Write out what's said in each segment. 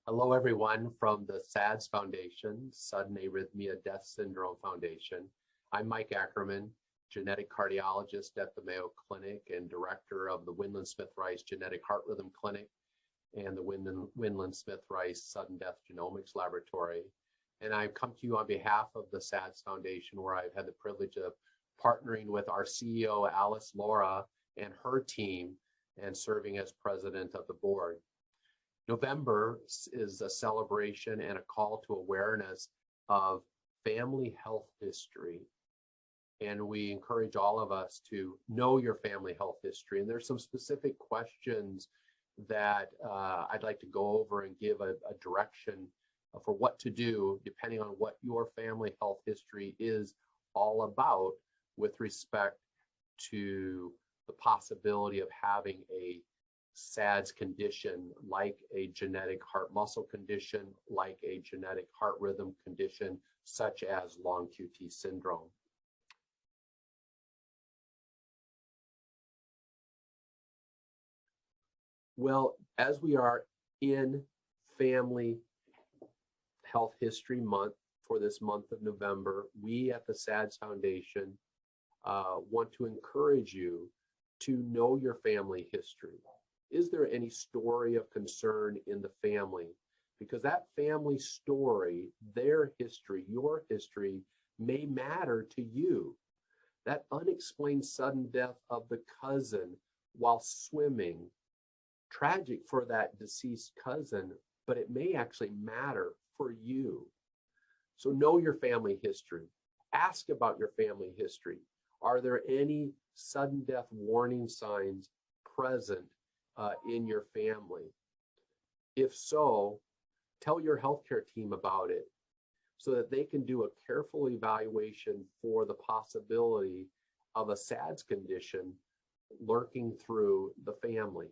Hello, everyone from the SADS Foundation, Sudden Arrhythmia Death Syndrome Foundation. I'm Mike Ackerman, genetic cardiologist at the Mayo Clinic and director of the Windland-Smith-Rice Genetic Heart Rhythm Clinic and the Windland-Smith-Rice Sudden Death Genomics Laboratory. And I've come to you on behalf of the SADS Foundation, where I've had the privilege of partnering with our CEO, Alice Laura, and her team, and serving as president of the board. November is a celebration and a call to awareness of family health history. And we encourage all of us to know your family health history. And there's some specific questions that I'd like to go over and give a direction for what to do depending on what your family health history is all about with respect to the possibility of having a SADS condition, like a genetic heart muscle condition, like a genetic heart rhythm condition, such as long QT syndrome. Well, as we are in Family Health History Month for this month of November, we at the SADS Foundation want to encourage you to know your family history. Is there any story of concern in the family? Because that family story, their history, your history, may matter to you. That unexplained sudden death of the cousin while swimming, tragic for that deceased cousin, but it may actually matter for you. So know your family history. Ask about your family history. Are there any sudden death warning signs present in your family? If so, tell your healthcare team about it so that they can do a careful evaluation for the possibility of a SADS condition lurking through the family.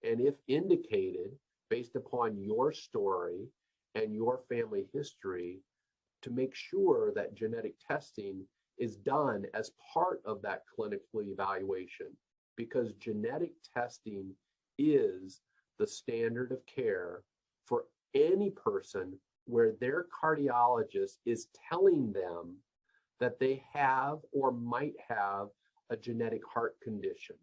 And if indicated, based upon your story and your family history, to make sure that genetic testing is done as part of that clinical evaluation, because genetic testing is the standard of care for any person where their cardiologist is telling them that they have or might have a genetic heart condition.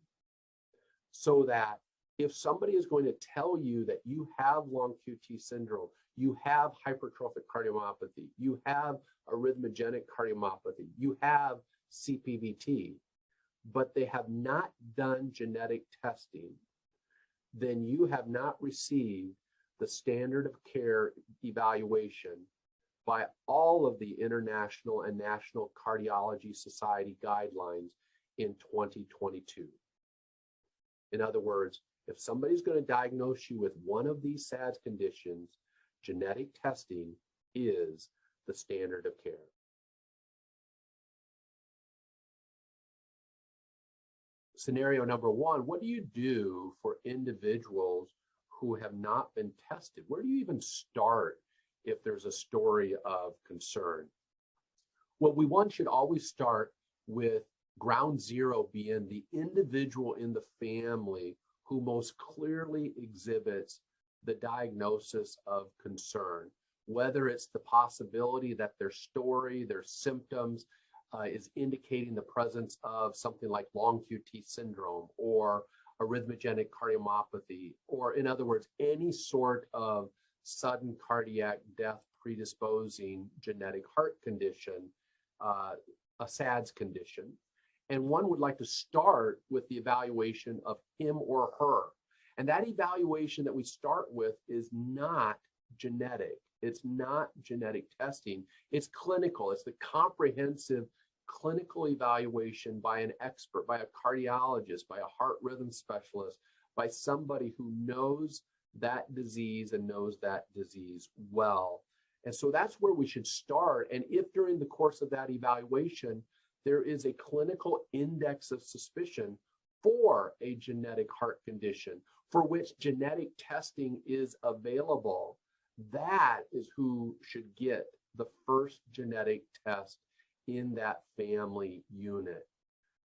So that if somebody is going to tell you that you have long QT syndrome, you have hypertrophic cardiomyopathy, you have arrhythmogenic cardiomyopathy, you have CPVT, but they have not done genetic testing, then you have not received the standard of care evaluation by all of the international and national cardiology society guidelines in 2022. In other words, if somebody's going to diagnose you with one of these SADS conditions, genetic testing is the standard of care. Scenario number one, what do you do for individuals who have not been tested? Where do you even start if there's a story of concern? Well, one should always start with ground zero being the individual in the family who most clearly exhibits the diagnosis of concern, whether it's the possibility that their story, their symptoms, is indicating the presence of something like long QT syndrome or arrhythmogenic cardiomyopathy, or in other words, any sort of sudden cardiac death predisposing genetic heart condition, a SADS condition. And one would like to start with the evaluation of him or her. And that evaluation that we start with is not genetic. It's not genetic testing. It's clinical. It's the comprehensive clinical evaluation by an expert, by a cardiologist, by a heart rhythm specialist, by somebody who knows that disease and knows that disease well. And so that's where we should start. And if during the course of that evaluation, there is a clinical index of suspicion for a genetic heart condition for which genetic testing is available, that is who should get the first genetic test in that family unit.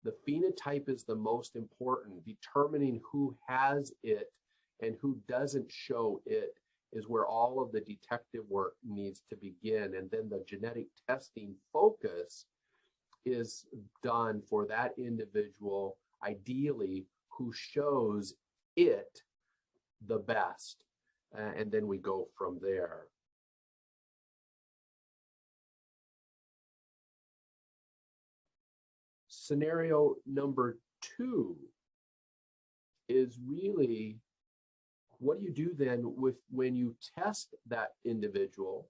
The phenotype is the most important. Determining who has it and who doesn't show it is where all of the detective work needs to begin. And then the genetic testing focus is done for that individual, ideally, who shows it the best. And then we go from there. Scenario number 2 is really, what do you do then with when you test that individual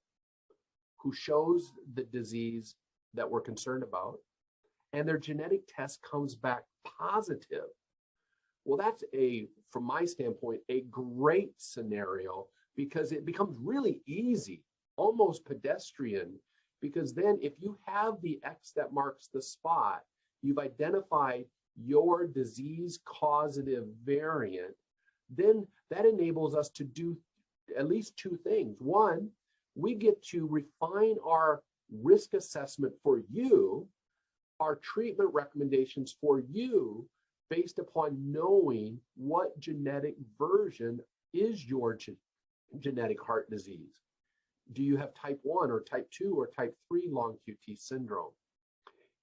who shows the disease that we're concerned about and their genetic test comes back positive? Well, that's from my standpoint, a great scenario, because it becomes really easy, almost pedestrian, because then if you have the X that marks the spot, you've identified your disease causative variant, then that enables us to do at least 2 things. One, we get to refine our risk assessment for you, our treatment recommendations for you, based upon knowing what genetic version is your genetic heart disease. Do you have type 1 or type 2 or type 3 long QT syndrome?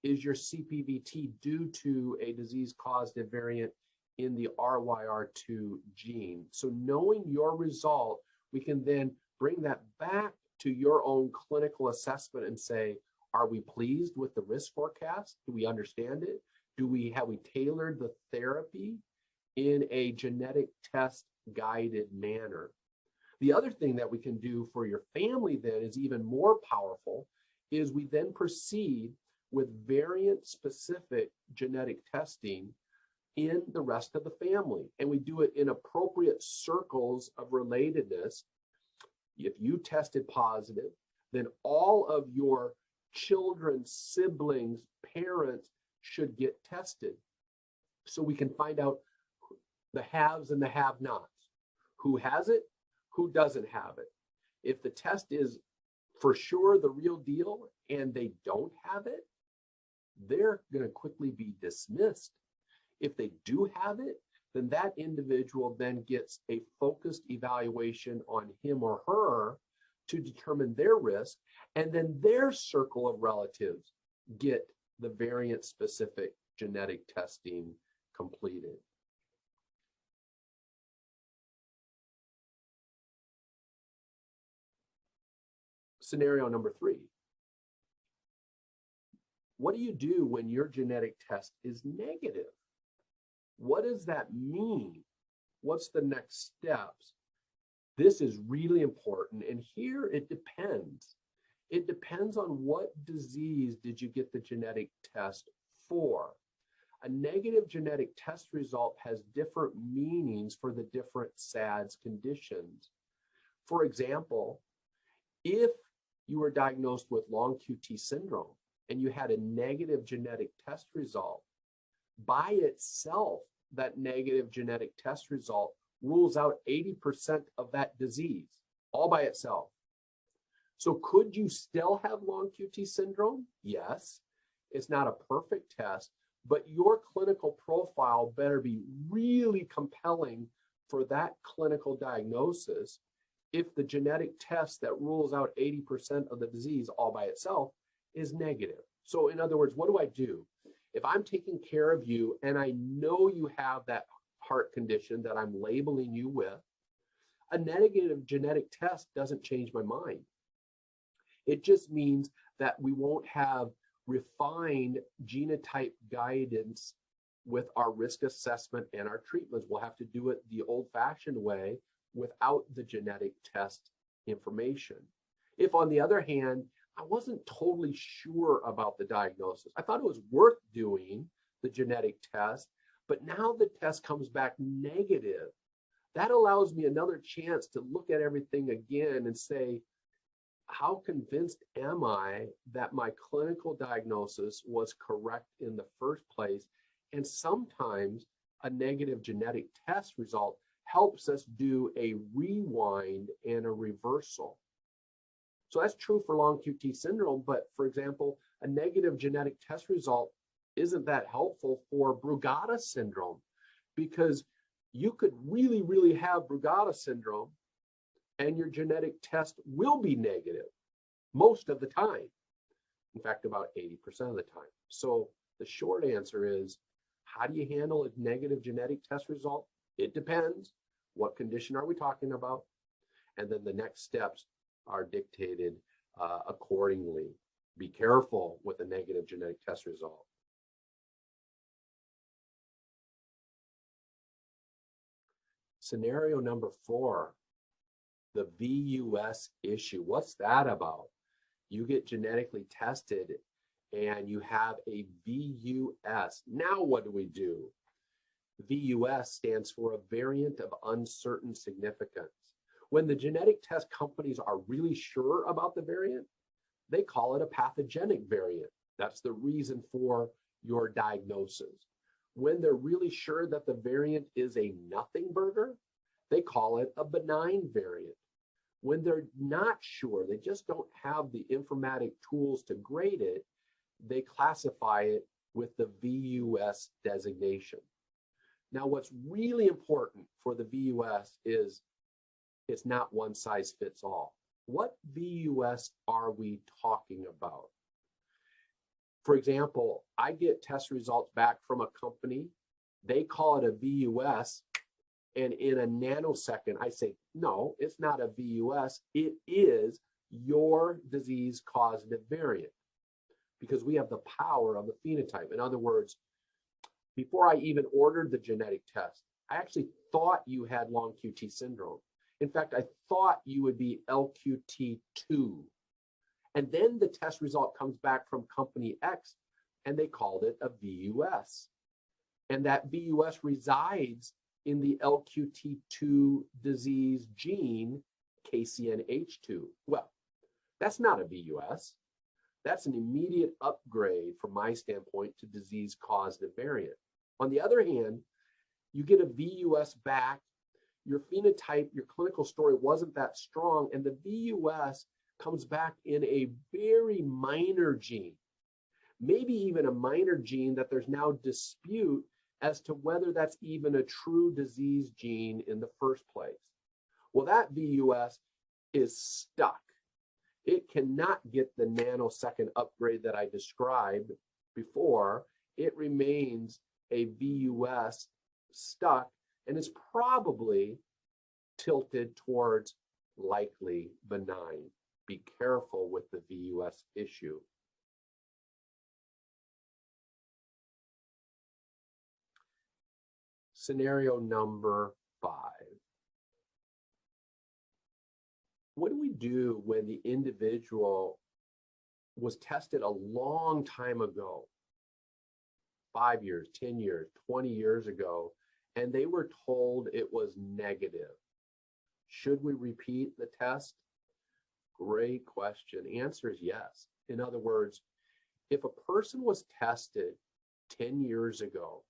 Is your CPVT due to a disease causative variant in the RYR2 gene? So knowing your result, we can then bring that back to your own clinical assessment and say, are we pleased with the risk forecast? Do we understand it? Have we tailored the therapy in a genetic test guided manner? The other thing that we can do for your family then is even more powerful, is we then proceed with variant specific genetic testing in the rest of the family. And we do it in appropriate circles of relatedness. If you tested positive, then all of your children, siblings, parents should get tested, so we can find out the haves and the have-nots, who has it, who doesn't have it. If the test is for sure the real deal and they don't have it, they're going to quickly be dismissed. If they do have it, then that individual then gets a focused evaluation on him or her to determine their risk, and then their circle of relatives get the variant specific genetic testing completed. Scenario number 3. What do you do when your genetic test is negative? What does that mean? What's the next steps? This is really important, and here it depends. It depends on what disease did you get the genetic test for. A negative genetic test result has different meanings for the different SADS conditions. For example, if you were diagnosed with long QT syndrome and you had a negative genetic test result, by itself, that negative genetic test result rules out 80% of that disease, all by itself. So could you still have long QT syndrome? Yes. It's not a perfect test, but your clinical profile better be really compelling for that clinical diagnosis if the genetic test that rules out 80% of the disease all by itself is negative. So in other words, what do I do? If I'm taking care of you and I know you have that heart condition that I'm labeling you with, a negative genetic test doesn't change my mind. It just means that we won't have refined genotype guidance with our risk assessment and our treatments. We'll have to do it the old-fashioned way without the genetic test information. If, on the other hand, I wasn't totally sure about the diagnosis, I thought it was worth doing the genetic test, but now the test comes back negative, that allows me another chance to look at everything again and say, how convinced am I that my clinical diagnosis was correct in the first place? And sometimes a negative genetic test result helps us do a rewind and a reversal. So that's true for long QT syndrome, but for example, a negative genetic test result isn't that helpful for Brugada syndrome, because you could really have Brugada syndrome and your genetic test will be negative most of the time. In fact, about 80% of the time. So the short answer is, how do you handle a negative genetic test result? It depends. What condition are we talking about? And then the next steps are dictated accordingly. Be careful with a negative genetic test result. Scenario number 4, the VUS issue. What's that about? You get genetically tested and you have a VUS. Now what do? VUS stands for a variant of uncertain significance. When the genetic test companies are really sure about the variant, they call it a pathogenic variant. That's the reason for your diagnosis. When they're really sure that the variant is a nothing burger, they call it a benign variant. When they're not sure, they just don't have the informatic tools to grade it, they classify it with the VUS designation. Now, what's really important for the VUS is it's not one size fits all. What VUS are we talking about? For example, I get test results back from a company. They call it a VUS, and in a nanosecond, I say, no, it's not a VUS. It is your disease causative variant, because we have the power of the phenotype. In other words, before I even ordered the genetic test, I actually thought you had long QT syndrome. In fact, I thought you would be LQT2. And then the test result comes back from company X, and they called it a VUS. And that VUS resides in the LQT2 disease gene, KCNH2. Well, that's not a VUS. That's an immediate upgrade from my standpoint to disease causative variant. On the other hand, you get a VUS back, your phenotype, your clinical story wasn't that strong, and the VUS comes back in a very minor gene, maybe even a minor gene that there's now dispute as to whether that's even a true disease gene in the first place. Well, that VUS is stuck. It cannot get the nanosecond upgrade that I described before. It remains a VUS stuck, and is probably tilted towards likely benign. Be careful with the VUS issue. Scenario number 5. What do we do when the individual was tested a long time ago, 5 years, 10 years, 20 years ago, and they were told it was negative? Should we repeat the test? Great question. Answer is yes. In other words, if a person was tested 10 years ago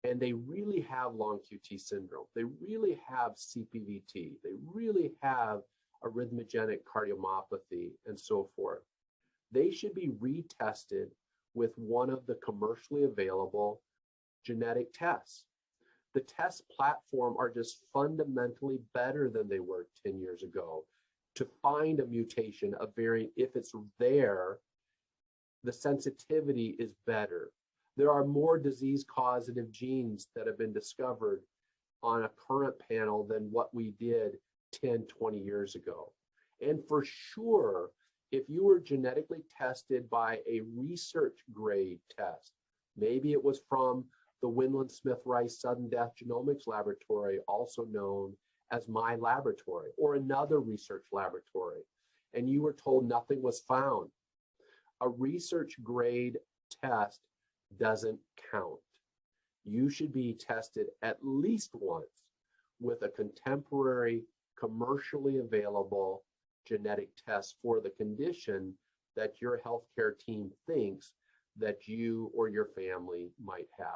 and they really have long QT syndrome, they really have CPVT, they really have arrhythmogenic cardiomyopathy, and so forth, they should be retested with one of the commercially available genetic tests. The test platform are just fundamentally better than they were 10 years ago to find a mutation, a variant. If it's there, the sensitivity is better. There are more disease causative genes that have been discovered on a current panel than what we did 10, 20 years ago. And for sure, if you were genetically tested by a research grade test, maybe it was from the Winland Smith Rice Sudden Death Genomics Laboratory, also known as my laboratory, or another research laboratory, and you were told nothing was found, a research grade test doesn't count. You should be tested at least once with a contemporary, commercially available genetic test for the condition that your healthcare team thinks that you or your family might have.